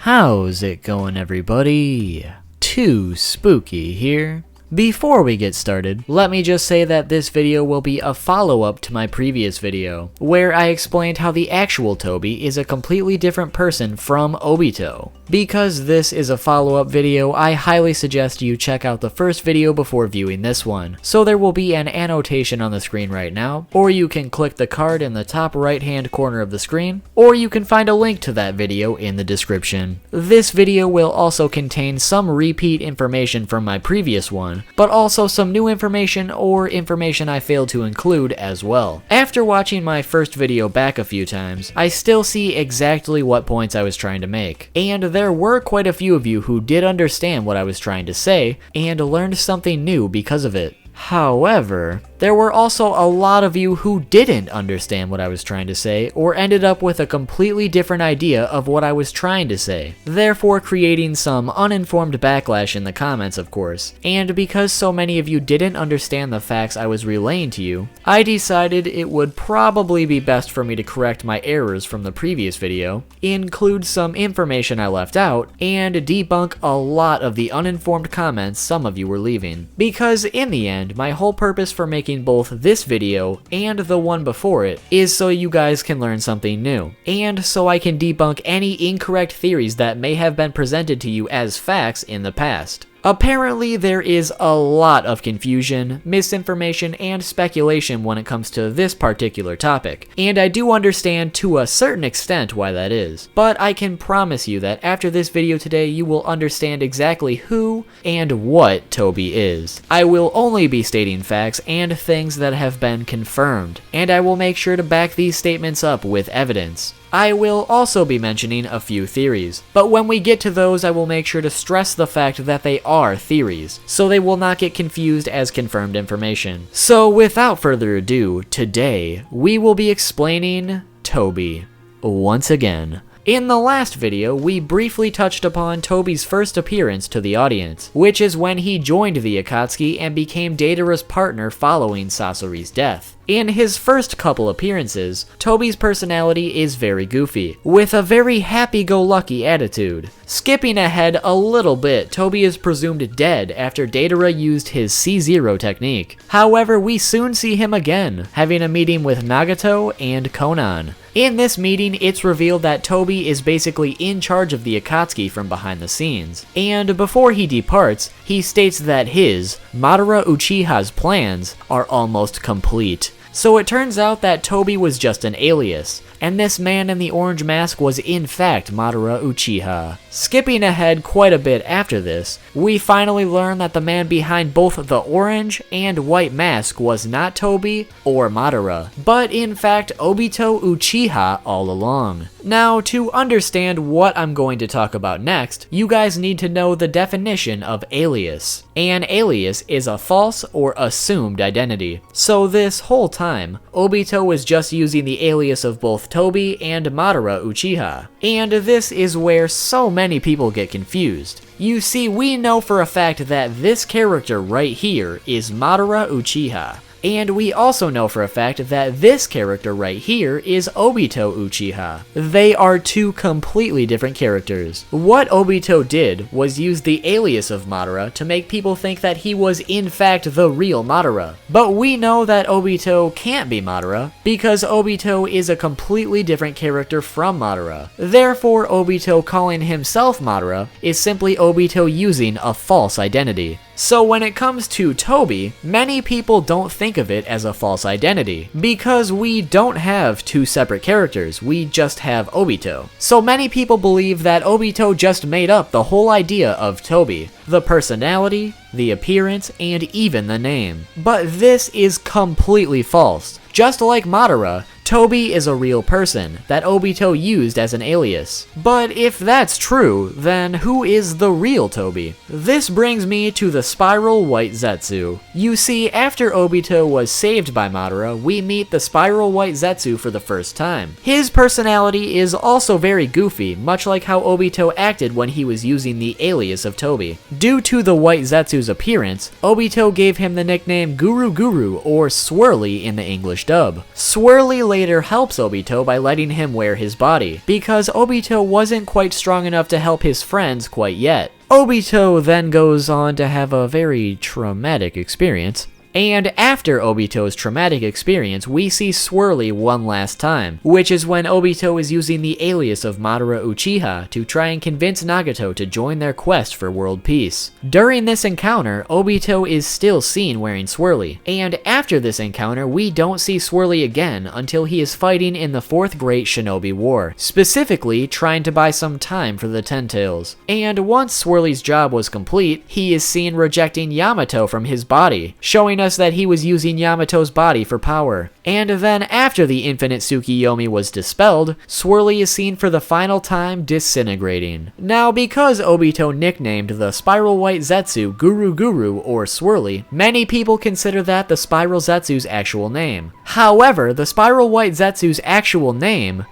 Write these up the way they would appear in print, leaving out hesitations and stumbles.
How's it going, everybody? Too Spooky here. Before we get started, let me just say that this video will be a follow-up to my previous video, where I explained how the actual Tobi is a completely different person from Obito. Because this is a follow-up video, I highly suggest you check out the first video before viewing this one. So there will be an annotation on the screen right now, or you can click the card in the top right-hand corner of the screen, or you can find a link to that video in the description. This video will also contain some repeat information from my previous one, but also some new information or information I failed to include as well. After watching my first video back a few times, I still see exactly what points I was trying to make, and there were quite a few of you who did understand what I was trying to say, and learned something new because of it. However, there were also a lot of you who didn't understand what I was trying to say, or ended up with a completely different idea of what I was trying to say, therefore creating some uninformed backlash in the comments, of course. And because so many of you didn't understand the facts I was relaying to you, I decided it would probably be best for me to correct my errors from the previous video, include some information I left out, and debunk a lot of the uninformed comments some of you were leaving. Because in the end, my whole purpose for making both this video and the one before it is so you guys can learn something new, and so I can debunk any incorrect theories that may have been presented to you as facts in the past. Apparently, there is a lot of confusion, misinformation, and speculation when it comes to this particular topic, and I do understand to a certain extent why that is. But I can promise you that after this video today, you will understand exactly who and what Tobi is. I will only be stating facts and things that have been confirmed, and I will make sure to back these statements up with evidence. I will also be mentioning a few theories, but when we get to those, I will make sure to stress the fact that they are theories, so they will not get confused as confirmed information. So without further ado, today we will be explaining Tobi once again. In the last video, we briefly touched upon Tobi's first appearance to the audience, which is when he joined the Akatsuki and became Deidara's partner following Sasori's death. In his first couple appearances, Tobi's personality is very goofy, with a very happy-go-lucky attitude. Skipping ahead a little bit, Tobi is presumed dead after Deidara used his C0 technique. However, we soon see him again, having a meeting with Nagato and Konan. In this meeting, it's revealed that Tobi is basically in charge of the Akatsuki from behind the scenes, and before he departs, he states that his, Madara Uchiha's plans are almost complete. So it turns out that Tobi was just an alias, and this man in the orange mask was in fact Madara Uchiha. Skipping ahead quite a bit after this, we finally learn that the man behind both the orange and white mask was not Tobi or Madara, but in fact Obito Uchiha all along. Now, to understand what I'm going to talk about next, you guys need to know the definition of alias. An alias is a false or assumed identity. So this whole time, Obito was just using the alias of both Tobi and Madara Uchiha. And this is where so many people get confused. You see, we know for a fact that this character right here is Madara Uchiha. And we also know for a fact that this character right here is Obito Uchiha. They are two completely different characters. What Obito did was use the alias of Madara to make people think that he was in fact the real Madara. But we know that Obito can't be Madara because Obito is a completely different character from Madara. Therefore, Obito calling himself Madara is simply Obito using a false identity. So when it comes to Tobi, many people don't think of it as a false identity, because we don't have two separate characters, we just have Obito. So many people believe that Obito just made up the whole idea of Tobi, the personality, the appearance, and even the name. But this is completely false. Just like Madara, Tobi is a real person that Obito used as an alias. But if that's true, then who is the real Tobi? This brings me to the Spiral White Zetsu. You see, after Obito was saved by Madara, we meet the Spiral White Zetsu for the first time. His personality is also very goofy, much like how Obito acted when he was using the alias of Tobi. Due to the White Zetsu's appearance, Obito gave him the nickname Guruguru or Swirly in the English dub. Swirly later helps Obito by letting him wear his body, because Obito wasn't quite strong enough to help his friends quite yet. Obito then goes on to have a very traumatic experience. And after Obito's traumatic experience, we see Swirly one last time, which is when Obito is using the alias of Madara Uchiha to try and convince Nagato to join their quest for world peace. During this encounter, Obito is still seen wearing Swirly, and after this encounter, we don't see Swirly again until he is fighting in the 4th Great Shinobi War, specifically trying to buy some time for the Ten Tails. And once Swirly's job was complete, he is seen rejecting Yamato from his body, showing us that he was using Yamato's body for power. And then after the infinite Tsukiyomi was dispelled, Swirly is seen for the final time disintegrating. Now, because Obito nicknamed the Spiral White Zetsu Guruguru or Swirly, many people consider that the Spiral Zetsu's actual name. However, the Spiral White Zetsu's actual name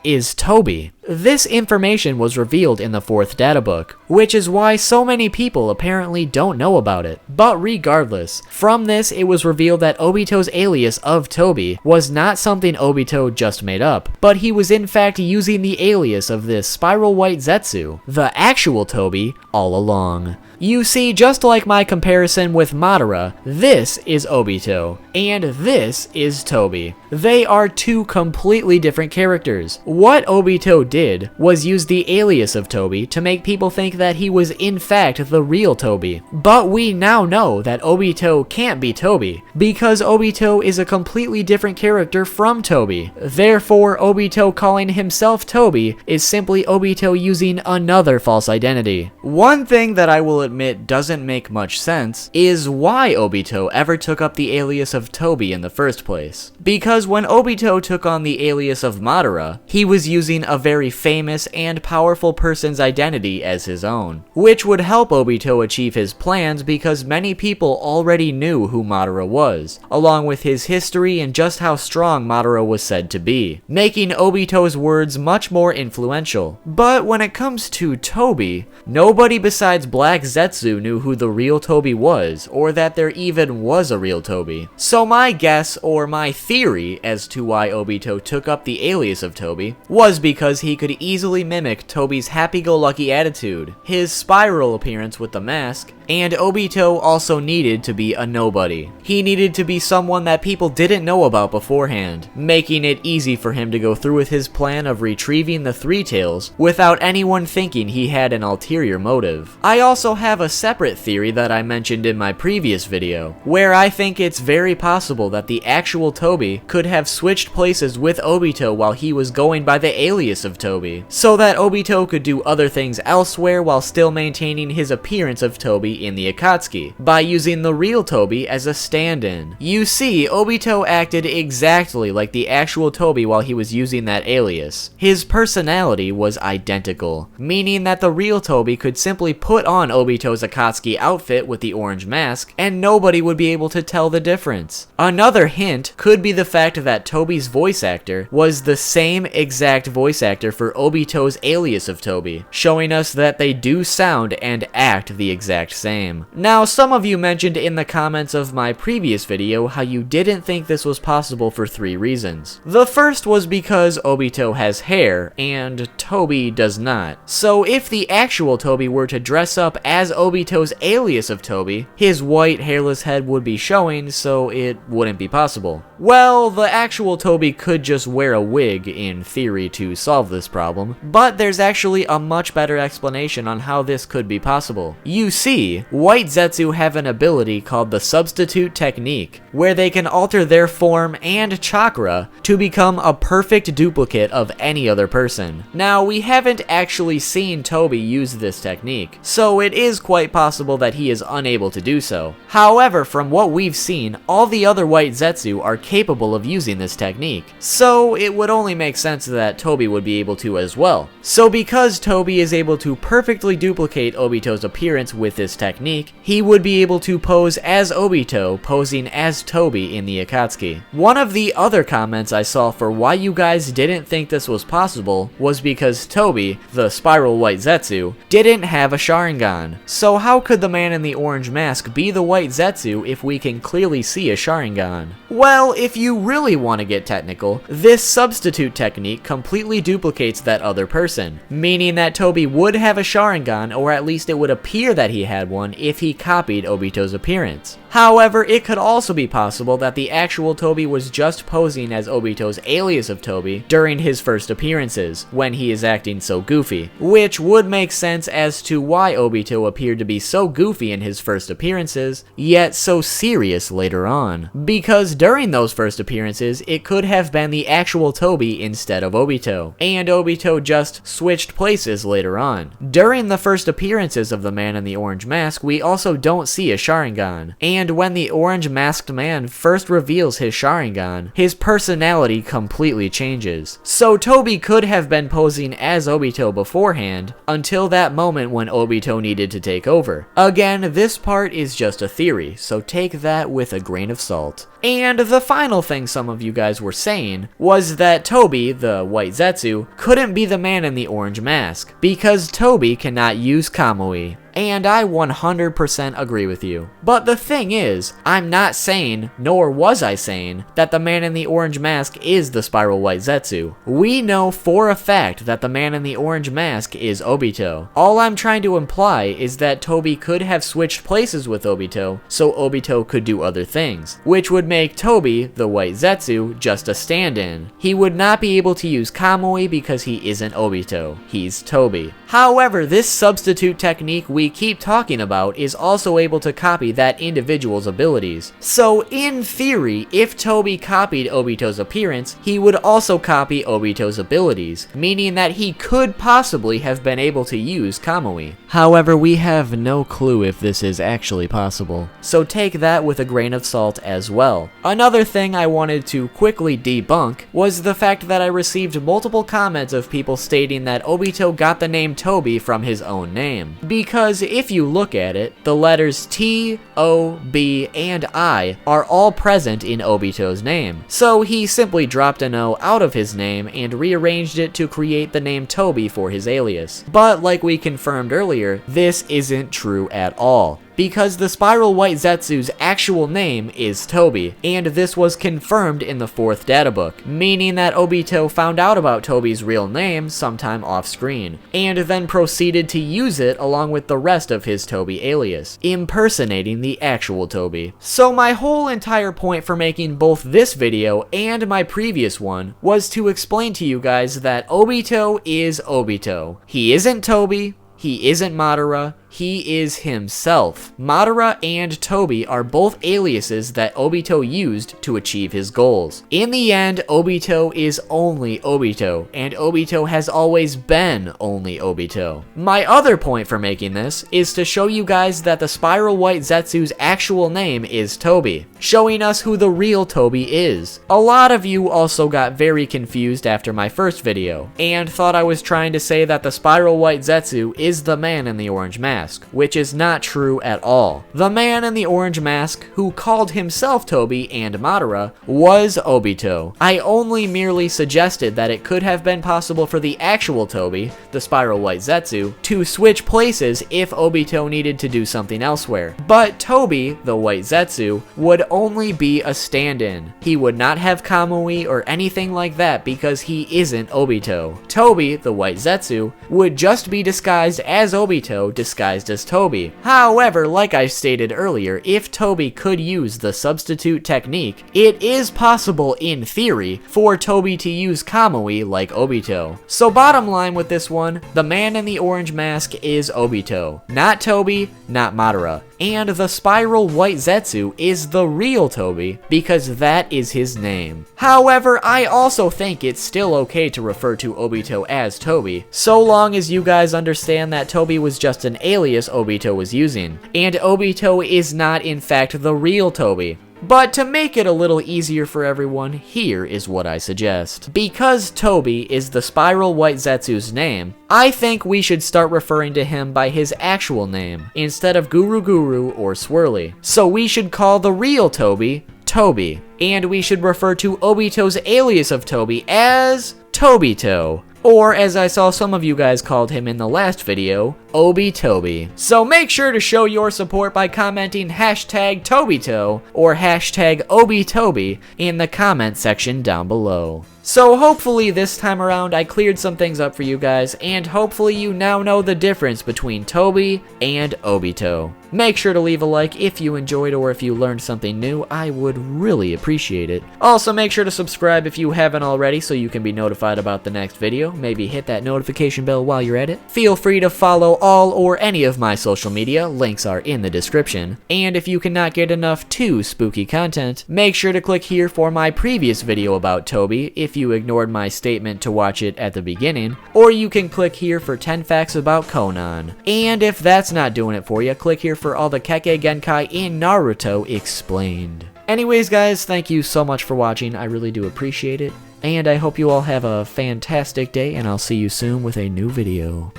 is Tobi. This information was revealed in the 4th data book, which is why so many people apparently don't know about it. But regardless, from this it was revealed that Obito's alias of Tobi was not something Obito just made up, but he was in fact using the alias of this Spiral White Zetsu, the actual Tobi, all along. You see, just like my comparison with Madara, this is Obito, and this is Tobi. They are two completely different characters. What Obito did was use the alias of Tobi to make people think that he was in fact the real Tobi. But we now know that Obito can't be Tobi, because Obito is a completely different character from Tobi. Therefore, Obito calling himself Tobi is simply Obito using another false identity. One thing that I will admit doesn't make much sense is why Obito ever took up the alias of Tobi in the first place. Because when Obito took on the alias of Madara, he was using a very famous and powerful person's identity as his own, which would help Obito achieve his plans because many people already knew who Madara was, along with his history and just how strong Madara was said to be, making Obito's words much more influential. But when it comes to Tobi, nobody besides Black Zetsu knew who the real Tobi was, or that there even was a real Tobi. So my guess, or my theory, as to why Obito took up the alias of Tobi was because he could easily mimic Tobi's happy-go-lucky attitude, his spiral appearance with the mask, and Obito also needed to be a nobody. He needed to be someone that people didn't know about beforehand, making it easy for him to go through with his plan of retrieving the Three Tails without anyone thinking he had an ulterior motive. I also have a separate theory that I mentioned in my previous video, where I think it's very possible that the actual Tobi could have switched places with Obito while he was going by the alias of Tobi, so that Obito could do other things elsewhere while still maintaining his appearance of Tobi in the Akatsuki, by using the real Tobi as a stand-in. You see, Obito acted exactly like the actual Tobi while he was using that alias. His personality was identical, meaning that the real Tobi could simply put on Obito's Akatsuki outfit with the orange mask, and nobody would be able to tell the difference. Another hint could be the fact that Tobi's voice actor was the same exact voice actor for Obito's alias of Tobi, showing us that they do sound and act the exact same. Now, some of you mentioned in the comments of my previous video how you didn't think this was possible for 3 reasons. The first was because Obito has hair, and Tobi does not. So if the actual Tobi were to dress up as Obito's alias of Tobi, his white hairless head would be showing, so it wouldn't be possible. Well, the actual Tobi could just wear a wig in theory to solve this problem, but there's actually a much better explanation on how this could be possible. You see, White Zetsu have an ability called the substitute technique, where they can alter their form and chakra to become a perfect duplicate of any other person. Now, we haven't actually seen Tobi use this technique, so it is quite possible that he is unable to do so. However, from what we've seen, all the other White Zetsu are capable of using this technique, so it would only make sense that Tobi would be able to as well. So because Tobi is able to perfectly duplicate Obito's appearance with this technique, he would be able to pose as Obito, posing as Tobi in the Akatsuki. One of the other comments I saw for why you guys didn't think this was possible was because Tobi, the Spiral White Zetsu, didn't have a Sharingan. So how could the man in the orange mask be the White Zetsu if we can clearly see a Sharingan? Well, if you really want to get technical, this substitute technique completely duplicates that other person, meaning that Tobi would have a Sharingan, or at least it would appear that he had one if he copied Obito's appearance. However, it could also be possible that the actual Tobi was just posing as Obito's alias of Tobi during his first appearances, when he is acting so goofy, which would make sense as to why Obito appeared to be so goofy in his first appearances, yet so serious later on. Because during those first appearances, it could have been the actual Tobi instead of Obito, and Obito just switched places later on. During the first appearances of the man in the orange mask, we also don't see a Sharingan, and when the orange masked man first reveals his Sharingan, his personality completely changes. So Tobi could have been posing as Obito beforehand, until that moment when Obito needed to take over. Again, this part is just a theory, so take that with a grain of salt. And the final thing some of you guys were saying was that Tobi, the White Zetsu, couldn't be the man in the orange mask, because Tobi cannot use Kamui. And I 100% agree with you. But the thing is, I'm not saying, nor was I saying, that the man in the orange mask is the Spiral White Zetsu. We know for a fact that the man in the orange mask is Obito. All I'm trying to imply is that Tobi could have switched places with Obito, so Obito could do other things, which would make Tobi, the White Zetsu, just a stand-in. He would not be able to use Kamui because he isn't Obito. He's Tobi. However, this substitute technique we keep talking about is also able to copy that individual's abilities. So in theory, if Tobi copied Obito's appearance, he would also copy Obito's abilities, meaning that he could possibly have been able to use Kamui. However, we have no clue if this is actually possible, so take that with a grain of salt as well. Another thing I wanted to quickly debunk was the fact that I received multiple comments of people stating that Obito got the name Tobi from his own name. Because if you look at it, the letters T, O, B, and I are all present in Obito's name. So he simply dropped an O out of his name and rearranged it to create the name Tobi for his alias. But like we confirmed earlier, this isn't true at all, because the Spiral White Zetsu's actual name is Tobi, and this was confirmed in the 4th databook, meaning that Obito found out about Tobi's real name sometime off-screen, and then proceeded to use it along with the rest of his Tobi alias, impersonating the actual Tobi. So my whole entire point for making both this video and my previous one was to explain to you guys that Obito is Obito. He isn't Tobi, he isn't Madara, he is himself. Madara and Tobi are both aliases that Obito used to achieve his goals. In the end, Obito is only Obito, and Obito has always been only Obito. My other point for making this is to show you guys that the Spiral White Zetsu's actual name is Tobi, showing us who the real Tobi is. A lot of you also got very confused after my first video, and thought I was trying to say that the Spiral White Zetsu is the man in the orange mask, which is not true at all. The man in the orange mask, who called himself Tobi and Madara, was Obito. I only merely suggested that it could have been possible for the actual Tobi, the Spiral White Zetsu, to switch places if Obito needed to do something elsewhere. But Tobi, the White Zetsu, would only be a stand-in. He would not have Kamui or anything like that because he isn't Obito. Tobi, the White Zetsu, would just be disguised as Obito disguised as Tobi. However, like I stated earlier, if Tobi could use the substitute technique, it is possible in theory for Tobi to use Kamui like Obito. So bottom line with this one, the man in the orange mask is Obito, not Tobi, not Madara. And the Spiral White Zetsu is the real Tobi because that is his name. However, I also think it's still okay to refer to Obito as Tobi, so long as you guys understand that Tobi was just an alias Obito was using, and Obito is not in fact the real Tobi. But to make it a little easier for everyone, here is what I suggest. Because Tobi is the Spiral White Zetsu's name, I think we should start referring to him by his actual name, instead of Guruguru or Swirly. So we should call the real Tobi, Tobi. And we should refer to Obito's alias of Tobi as Tobito. Or, as I saw some of you guys called him in the last video, Tobi. So make sure to show your support by commenting hashtag Tobito or hashtag Tobi in the comment section down below. So hopefully this time around I cleared some things up for you guys, and hopefully you now know the difference between Tobi and Obito. Make sure to leave a like if you enjoyed or if you learned something new. I would really appreciate it. Also make sure to subscribe if you haven't already so you can be notified about the next video. Maybe hit that notification bell while you're at it. Feel free to follow all or any of my social media, links are in the description. And if you cannot get enough too spooky content, make sure to click here for my previous video about Tobi if you ignored my statement to watch it at the beginning, or you can click here for 10 facts about Conan. And if that's not doing it for you, click here for all the Kekkei Genkai in Naruto explained. Anyways guys, thank you so much for watching, I really do appreciate it, and I hope you all have a fantastic day, and I'll see you soon with a new video.